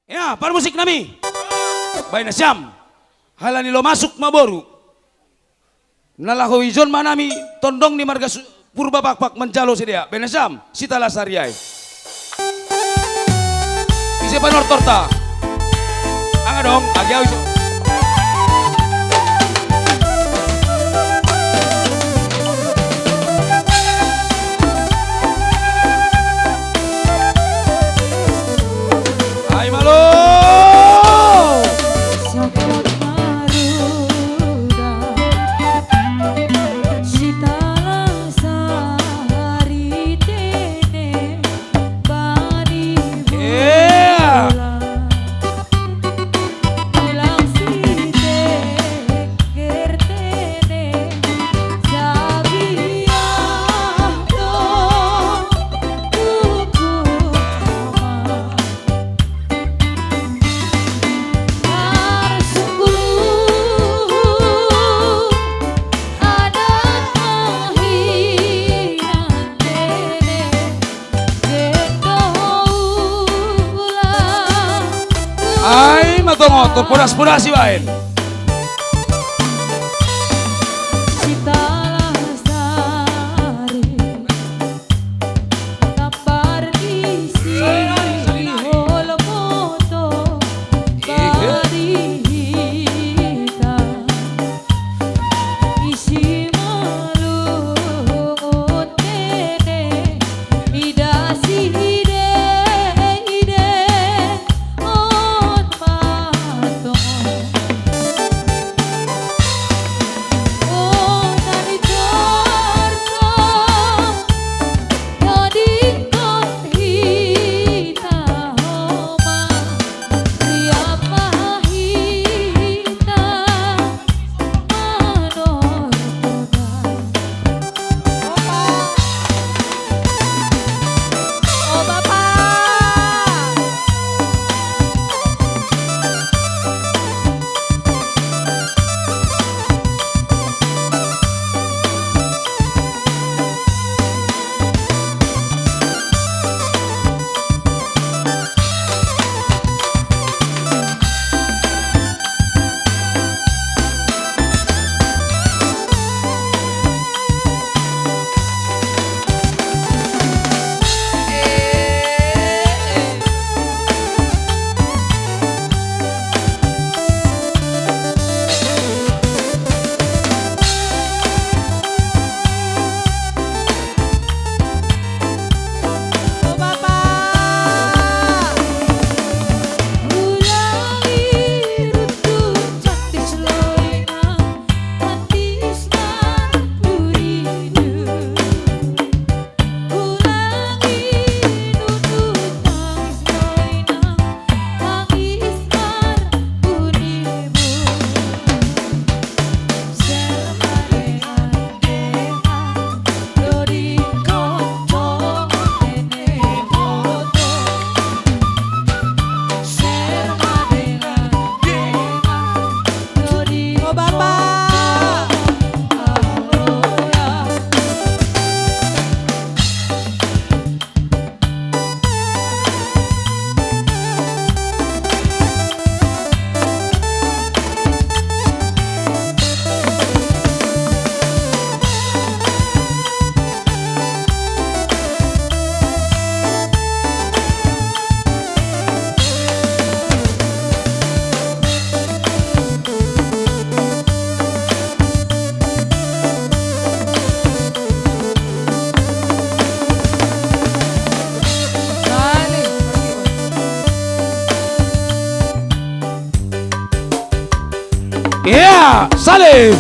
Ya, para musik nami. Baik na siyam. Hala nilo masuk maboru. Nalaho ijon manami tondong ni marga purba pakpak menjalo sedia. Baik na siyam. Sita lasariay. Isi panor torta. Anga dong, agyaw iso. Ay malo. Ay, matongo, terpuras-puras si bain. Yeah, sale.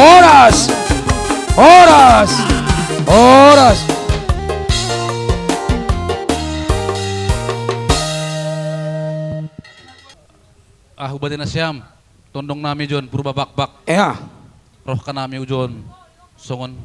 Oras. Oras. Oras. Hubatin na siyam. Tondong nami John, puro babakbak. Ya. Roh ka nami John. Songon.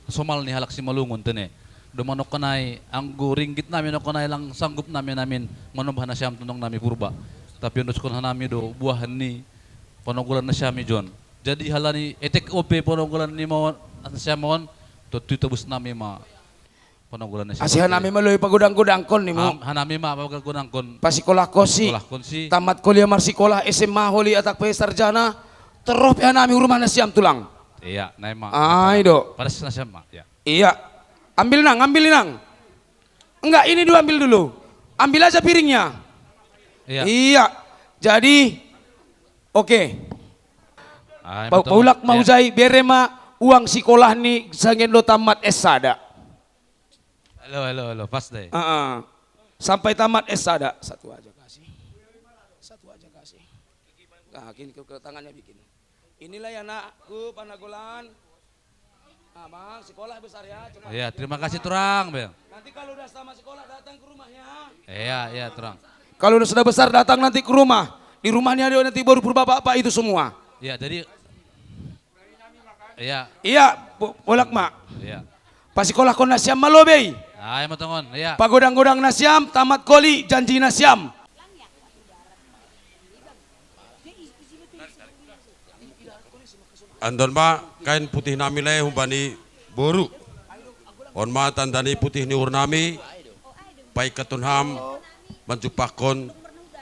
Somal ni halak si malungon tene. Dumanok ka na'y, ang ringgit namin ako na'y lang sanggup namin manubhan na siyam tondong nami purba. Tapi yun ko na nami do, buwahan ni panogulan na siyam John. Jadi hala ni, etek ope panogulan ni mo, at siya mo, tutabus nami ma. Panogulan na siya. Asihan namin maloy pagudang-gudang kon ni mo. Hanami ma, pagkagunang kon. Pasikolah kosi. Sekolah konsi. Tamat kuliah marsikolah SMA holi atak pe sarjana. Terus pe nami rumah na siyam tulang. Iya, na ma. Ay do. Paras na siyam ma. Ya. Iya. Ambil nang. Enggak, ini dulu ambil dulu. Ambil aja piringnya. Iya. Iya. Jadi, oke. Ay, Paulak mau iya. jai berema uang sekolah ni sangen lo tamat S1. Halo, pas deh. Sampai tamat S1. Satu aja kasih. Nah, gini ke tangannya bikin. Inilah ya nakku Panagolan. Nah, Bang, sekolah besar ya. Cuma Iya, terima kasih Turang, Bang. nanti kalau udah sama sekolah datang ke rumahnya. Iya, Turang. Kalau udah sudah besar datang nanti ke rumah. Di rumahnya dia nanti baru bapak itu semua. Iya, jadi Iya, Iya, bolak mak. iya. Pas sekolah kon nasyam malobey. Ay, matongon. Iya. Pagodang-godang nasyam, tamat koli, janji nasyam. Andon ma kain putih nami le humbani boru. On ma tandani putih ni urnami. Pai katunham manjupakon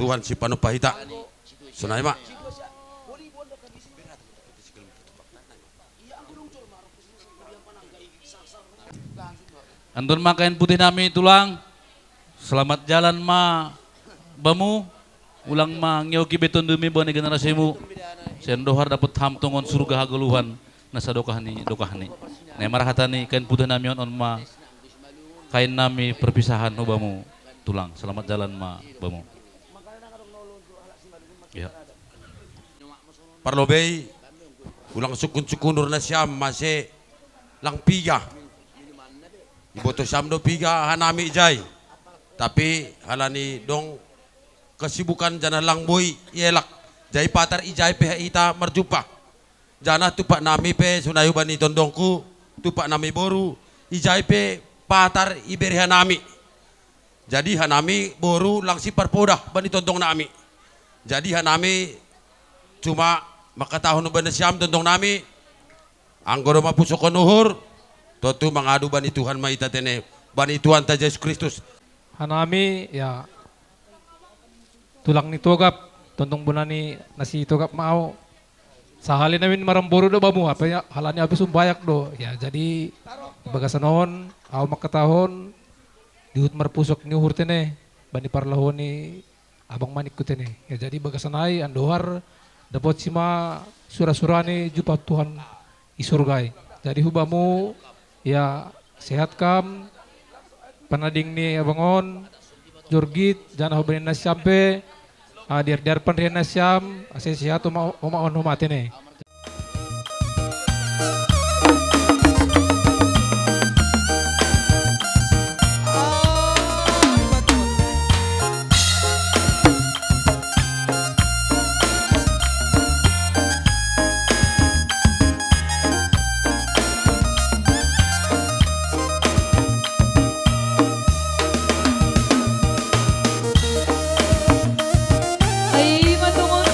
Tuhan si panupahita. Sunai ma. Andon makain putih nami tulang. Selamat jalan ma bamu. Ulang ma ngyoki beton demi bone generasimu. Sendohar dapat hamtongon surga hagaluhan. Nasa dokahni. Nemar hatani kain putih nami on ma. Kain nami perpisahan bamu. Tulang. Selamat jalan ma bamu. Ya. Parlobey. Ulang sukun-sukun na siyam masih lang piga. Iboto siyam do piga hanami jay. Tapi halani dong kesibukan jana lang boy ielak. Jay patar ijay pe ita marjupa. Jana tupak nami pe sunayu bani tondongku. Tupak nami boru. Ijay pe patar iberi hanami. Jadi hanami boru lang si parpodah bani tondong nami. Jadi hanami cuma makatahon bani siam tondong nami. Anggoro mapusokon uhur. Totu mengadu bani Tuhan maita tene. Bani Tuhan ta Yesus Kristus. Hanami ya tulang ni togap tontong bunani nasi togap mau sahali namin maramboro do bamu apa ya halani habis bayak do ya jadi bagasanon aw makatahon diut marpusok ni uhur tene bani parlahon ni abang manik ko tene ya jadi bagasanay andohar dapat sima surah-surani jupa Tuhan isurgay jadi hubamu ya sehat kam panading ni abangon jorgit jana hobenin na siyampe diar panrian na siyam asesihat umaon humatin eh. Ay, matungon.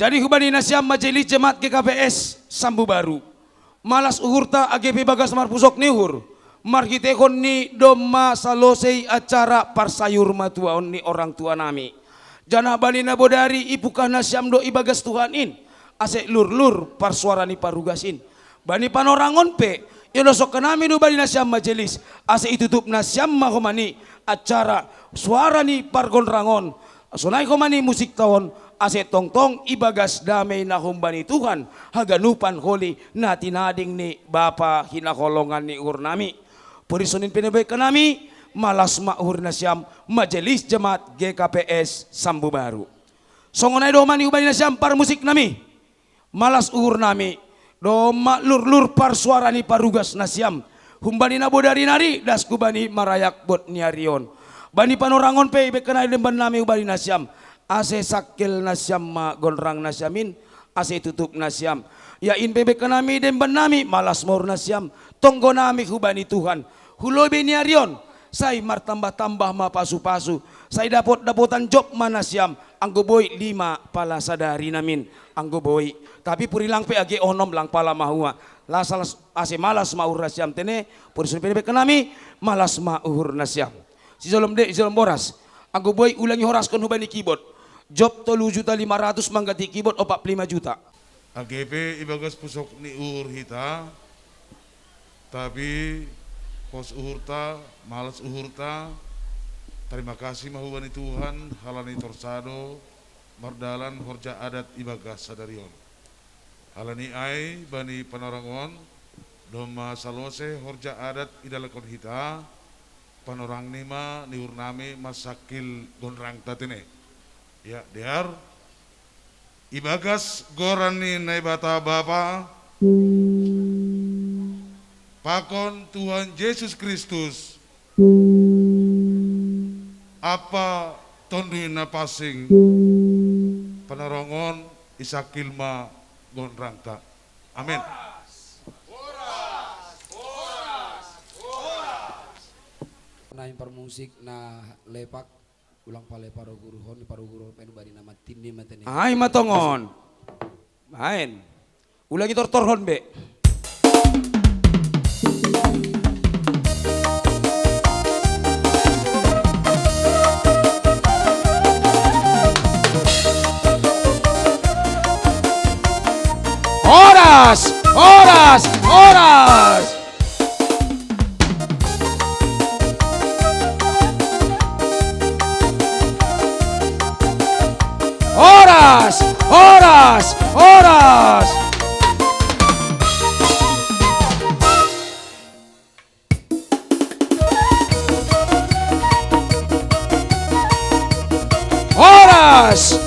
Jadi hubani nasyam majelis jemaat GKPS Sambu Baru. Malas uhurta AGP Bagas Marpusok nihur. Marhitekon ni doma salosei acara parsayur matuaon ni orang tua nami. Jana bani nabodari ipukah nasyam do ibagas Tuhanin. Asek lur-lur parsuara ni parugasin. Bani panorangon pe. Yonosok kanami no bani nasyam majelis. Asek itutup nasyam mahomani acara suara ni pargon rangon. Sunai komani musik tahun. Ase tongtong ibagas damay na humbani Tuhan haganupan holi na tinading ni Bapa hinakolongan ni urnami. Purisonin pinabay kanami malas maur na siyam majelis jemaat GKPS Sambu Baru. Songonay doman ni ubay na siyam par musik nami. Malas ur nami do lur-lur par suara ni parugas na siyam. Humbani na bodari nari das kubani marayak bot niarion. Bani panorangon pe bekanay lemban nami ubay na siyam. Ase sakil nasyam ma gonrang nasyamin, ase tutup nasyam. Ya in bebek kanami den banami malas maur nasyam. Tonggo nami hubani Tuhan. Hulobe niarion, say martambah-tambah ma pasu-pasu. Say dapotan job manasyam. Anggo boy 5 pala sadari namin. Anggo boy. Tapi purilang pe age onom lang pala mahua. Lasal ase malas maur nasyam tene. Purisun bebek kanami malas maur nasyam. Si zolom boras. Anggo boy ulangi horas kon hubani keyboard. Job 3.500.000 manggati keyboard 45 juta. AGP ibagas pusok ni uhur hita, tapi pos uhurta, malas uhurta. Terima kasih mahubani Tuhan, halani torsado, mardalan horja adat ibagas sadarion. Halani ai bani panorangon, doma salose horja adat idalakon hita, panorang nima niurnami masakil gonrang tatine. Ya, diar ibagas gorani naibata Bapa pakon Tuhan Yesus Kristus apa tondui napasing panarongon isakilma gonrangta. Amin. Naim permusik na lepak ulang pale paro guru penu bari nama tindi matene. Ay matongon. Main. Ulangi torhon be. Horas, horas, horas. Horas, horas, horas. Horas.